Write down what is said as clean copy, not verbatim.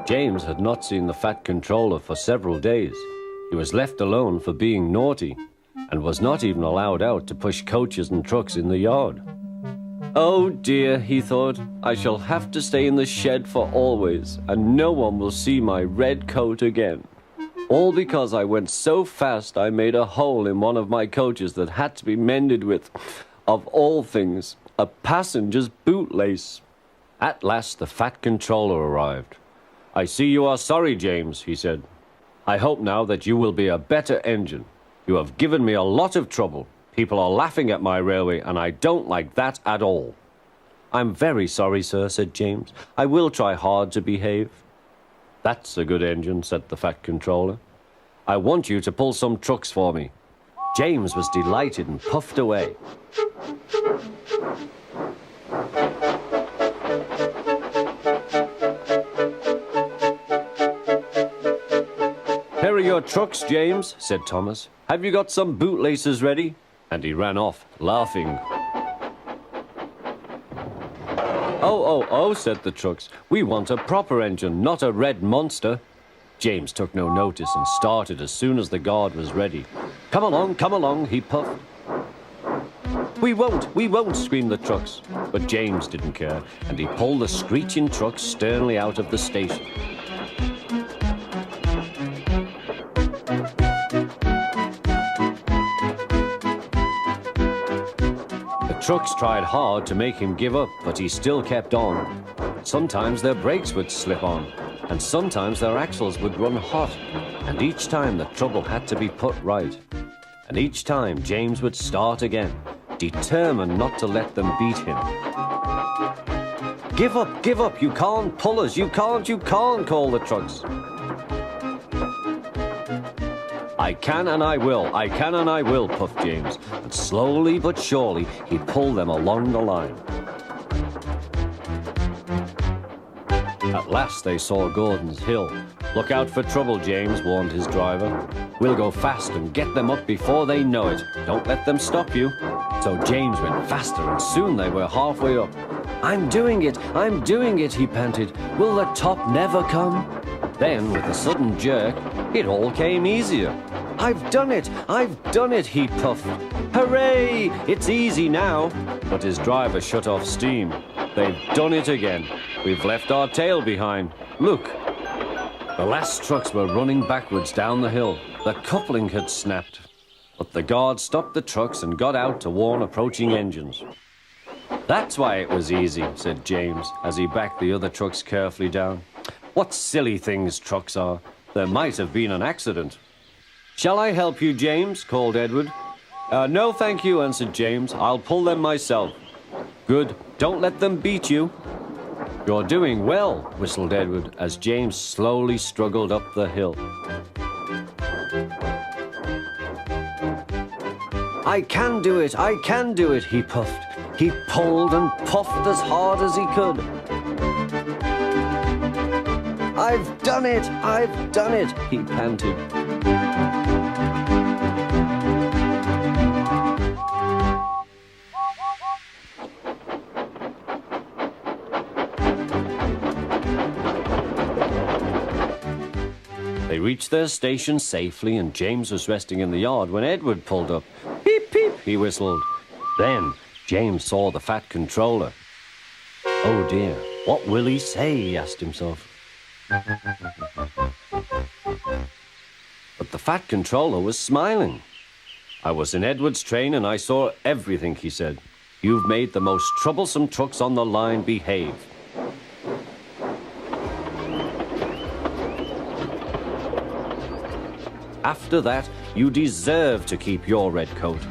James had not seen the Fat Controller for several days. He was left alone for being naughty and was not even allowed out to push coaches and trucks in the yard. Oh dear, he thought, I shall have to stay in the shed for always, and no one will see my red coat again. All because I went so fast I made a hole in one of my coaches that had to be mended with, of all things, a passenger's bootlace. At last the Fat Controller arrived. I see you are sorry, James, he said. I hope now that you will be a better engine. You have given me a lot of trouble. People are laughing at my railway, and I don't like that at all. I'm very sorry, sir, said James. I will try hard to behave. That's a good engine, said the Fat Controller. I want you to pull some trucks for me. James was delighted and puffed away. Here are your trucks, James, said Thomas. Have you got some bootlaces ready? And he ran off, laughing. Oh, said the trucks. We want a proper engine, not a red monster. James took no notice and started as soon as the guard was ready. Come along, he puffed. We won't, screamed the trucks. But James didn't care, and he pulled the screeching trucks sternly out of the station. Trucks tried hard to make him give up, but he still kept on. Sometimes their brakes would slip on, and sometimes their axles would run hot, and each time the trouble had to be put right. And each time James would start again, determined not to let them beat him. Give up, you can't pull us, you can't, called the trucks. I can and I will, puffed James, and slowly but surely he pulled them along the line. At last they saw Gordon's Hill. Look out for trouble, James, warned his driver. We'll go fast and get them up before they know it. Don't let them stop you. So James went faster, and soon they were halfway up. I'm doing it, he panted. Will the top never come? Then, with a sudden jerk, it all came easier. I've done it, he puffed. Hooray! It's easy now. But his driver shut off steam. They've done it again. We've left our tail behind. Look. The last trucks were running backwards down the hill. The coupling had snapped. But the guard stopped the trucks and got out to warn approaching engines. That's why it was easy, said James, as he backed the other trucks carefully down. What silly things trucks are. There might have been an accident. Shall I help you, James? Called Edward. No, thank you, answered James. I'll pull them myself. Good. Don't let them beat you. You're doing well, whistled Edward, as James slowly struggled up the hill. I can do it, he puffed. He pulled and puffed as hard as he could. I've done it, he panted. They reached their station safely, and James was resting in the yard when Edward pulled up. Peep, peep, he whistled. Then James saw the Fat Controller. Oh dear, what will he say, he asked himself. But the Fat Controller was smiling. I was in Edward's train and I saw everything, he said. You've made the most troublesome trucks on the line behave. After that, you deserve to keep your red coat.